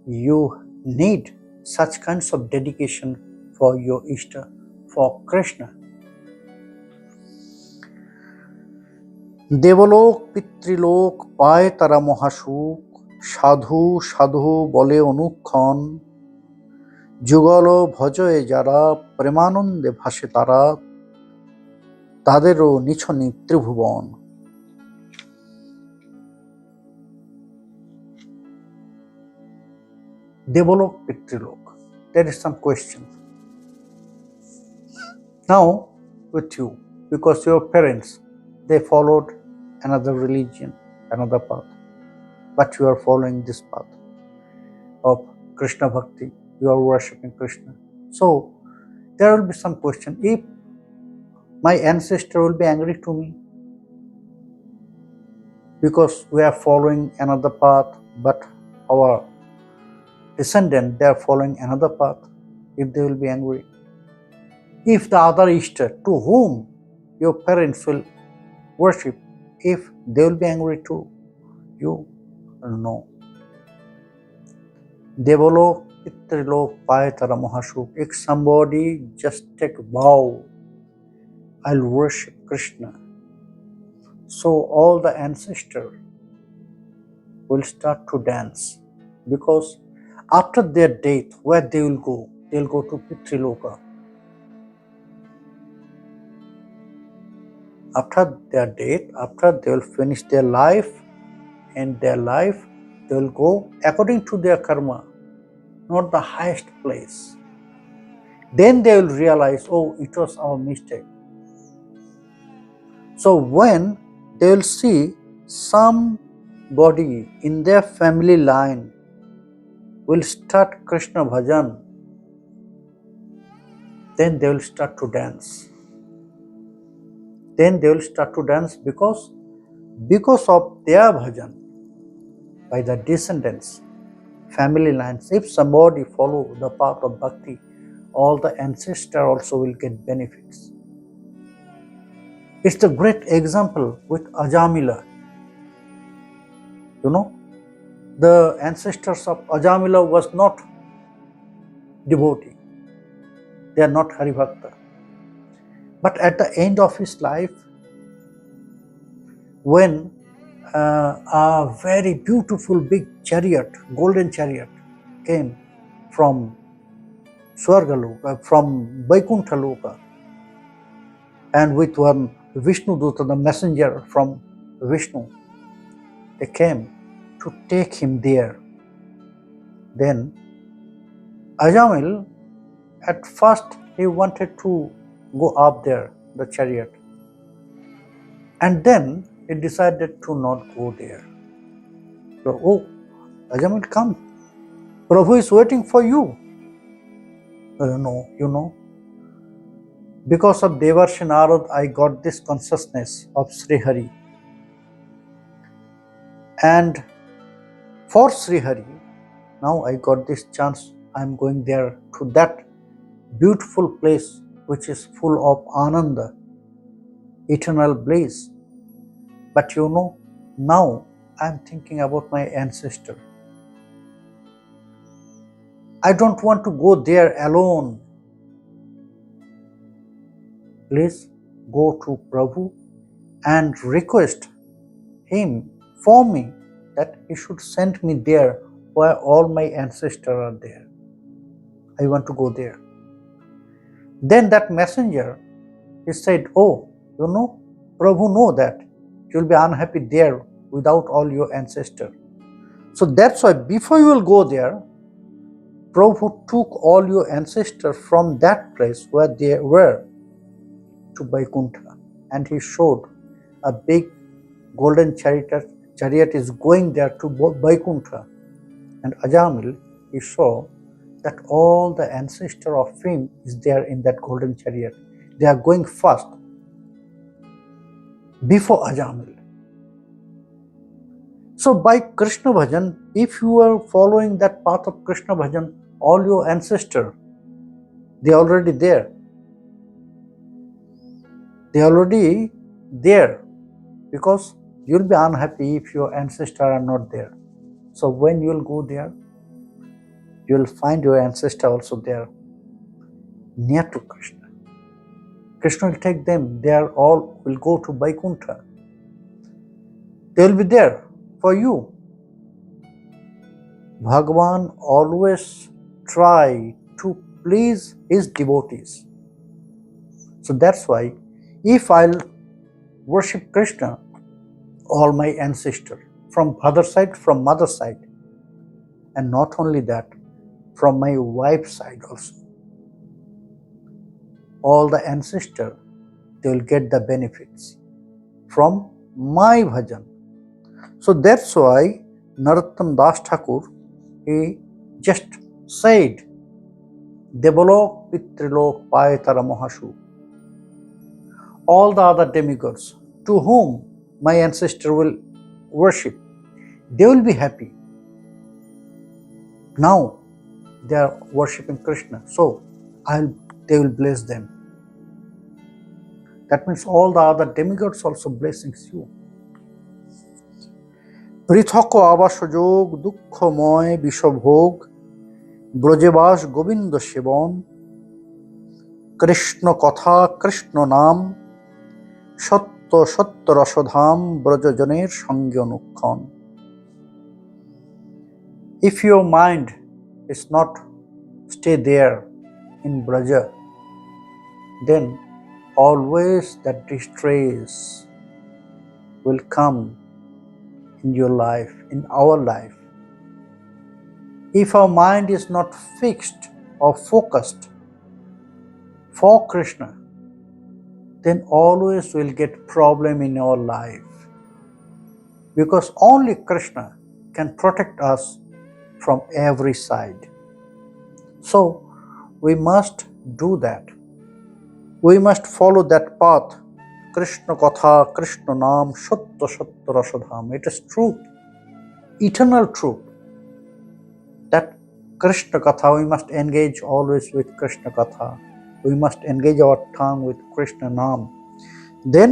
You need such kinds of dedication for your Ishta, for Krishna. Devalok Pitrilok Paye Tara Mohashuk Sadhu Sadhu Bole Onukkhan Jugalo Bhajoe Jara Premanonde Bhashe Tara Tadero Nichoni Tribhuvan. Devalok Pitrilok. There is some question. Now with you, because your parents, they followed another religion, another path, but you are following this path of Krishna Bhakti, you are worshipping Krishna. So there will be some question, if my ancestor will be angry to me because we are following another path, but our descendant, they are following another path, if they will be angry. If the other Ishta to whom your parents will worship, if they will be angry to you, no. Devalok Pitrilok Payatara Mahashuk. If somebody just take a vow, I'll worship Krishna, so all the ancestors will start to dance, because after their death, where they will go? They'll go to Pitriloka. After their death, after they will finish their life, and their life, they will go according to their karma, not the highest place. Then they will realize, oh, it was our mistake. So when they will see somebody in their family line will start Krishna bhajan, then they will start to dance. Then they will start to dance because of their bhajan, by the descendants, family lines. If somebody follow the path of bhakti, all the ancestors also will get benefits. It's the great example with Ajamila. You know, the ancestors of Ajamila was not devotee. They are not Haribhakta. But at the end of his life, when a very beautiful big chariot, golden chariot, came from Swargaloka, from Vaikuntha Loka, and with one Vishnu Duta, the messenger from Vishnu, they came to take him there. Then Ajamil, at first he wanted to go up there, the chariot, and then he decided to not go there. So, oh, Ajamil, come, Prabhu is waiting for you. No, because of Devarshi Narad, I got this consciousness of Sri Hari. And for Sri Hari, now I got this chance. I am going there to that beautiful place which is full of Ananda, eternal bliss. But now I am thinking about my ancestor. I don't want to go there alone. Please go to Prabhu and request him for me that he should send me there where all my ancestors are there. I want to go there. Then that messenger, he said, oh, Prabhu know that you'll be unhappy there without all your ancestors. So that's why before you will go there, Prabhu took all your ancestors from that place where they were to Vaikuntha, and he showed a big golden chariot is going there to Vaikuntha. And Ajamil, he saw that all the ancestor of him is there in that golden chariot. They are going first before Ajamil. So by Krishna Bhajan, if you are following that path of Krishna Bhajan, all your ancestors, they are already there. They are already there, because you will be unhappy if your ancestors are not there. So when you will go there, you will find your ancestor also there, near to Krishna. Krishna will take them. They are all will go to Vaikuntha. They will be there for you. Bhagavan always try to please his devotees. So that's why if I'll worship Krishna, all my ancestors, from father side, from mother side, and not only that, from my wife's side also, all the ancestors, they will get the benefits from my bhajan. So that's why Narottam Das Thakur, he just said, Devalok Pitrilok Payatara Mahashu. All the other demigods to whom my ancestor will worship, they will be happy. Now they are worshipping Krishna, so they will bless them. That means all the other demigods also blessings you. পৃথক আবাসযোগ দুঃখময় বিষভোগ ব্রজবাস গোবিন্দ সেবন কৃষ্ণ কথা কৃষ্ণ নাম সত্য সত্য রসধাম ব্রজজনের সঙ্গে অনুক্ষণ. If your mind is not stay there in Braja, then always that distress will come in your life, in our life. If our mind is not fixed or focused for Krishna, then always we'll get problem in our life, because only Krishna can protect us from every side. So we must do that. We must follow that path. Krishna Katha, Krishna Nam, Sattva Sattva Rasadham. It is truth, eternal truth. That Krishna Katha, we must engage always with Krishna Katha. We must engage our tongue with Krishna Nam. Then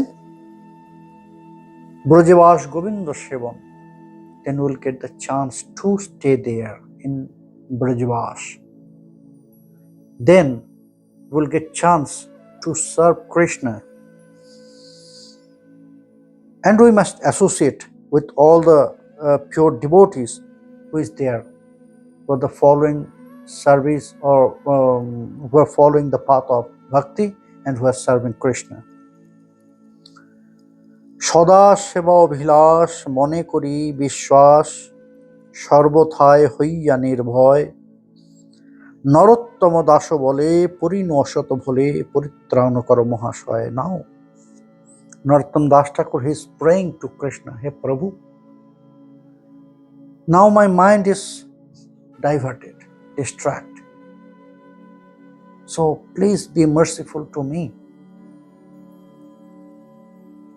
Brajavas Govinda Sevan. Then we'll get the chance to stay there in Brajavas. Then we'll get chance to serve Krishna. And we must associate with all the pure devotees who is there for the following service or who are following the path of bhakti and who are serving Krishna. সদা সেবা অভিলাষ মনে করি বিশ্বাস সর্বথায় হইয়া নির্ভয় নরোত্তম দাস বলে পরিণশত ভোলে পরিত্রাণ কর মহাশয়। Now Narottam Das Thakur, he is praying to Krishna, Hey Prabhu, now my mind is diverted, distracted, so please be merciful to me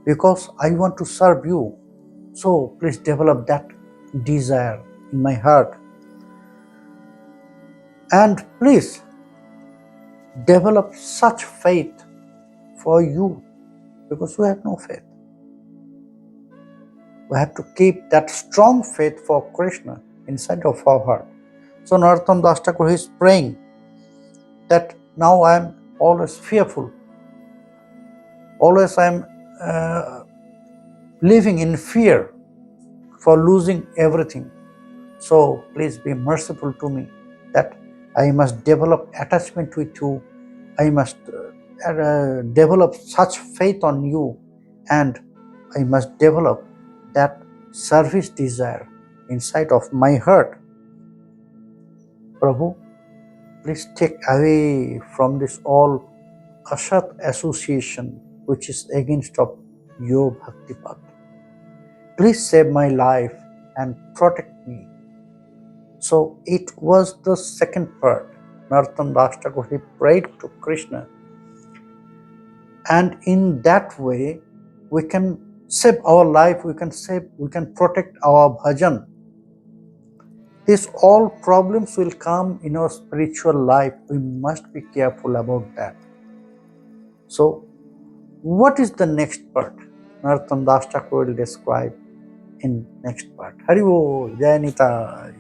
because I want to serve you, so please develop that desire in my heart and please develop such faith for you because we have no faith. We have to keep that strong faith for Krishna inside of our heart. So Narottam Das Thakur is praying that now I am always fearful, always I am living in fear for losing everything. So please be merciful to me that I must develop attachment with you. I must develop such faith on you and I must develop that service desire inside of my heart. Prabhu, please take away from this all asat association which is against of your bhakti path. Please save my life and protect me. So it was the second part. Narottam Das Thakur, he prayed to Krishna, and in that way we can save our life, we can protect our bhajan. These all problems will come in our spiritual life. We must be careful about that. So what is the next part? Narottam Das Thakur will describe in next part. Hari Bol, Jai Nitai.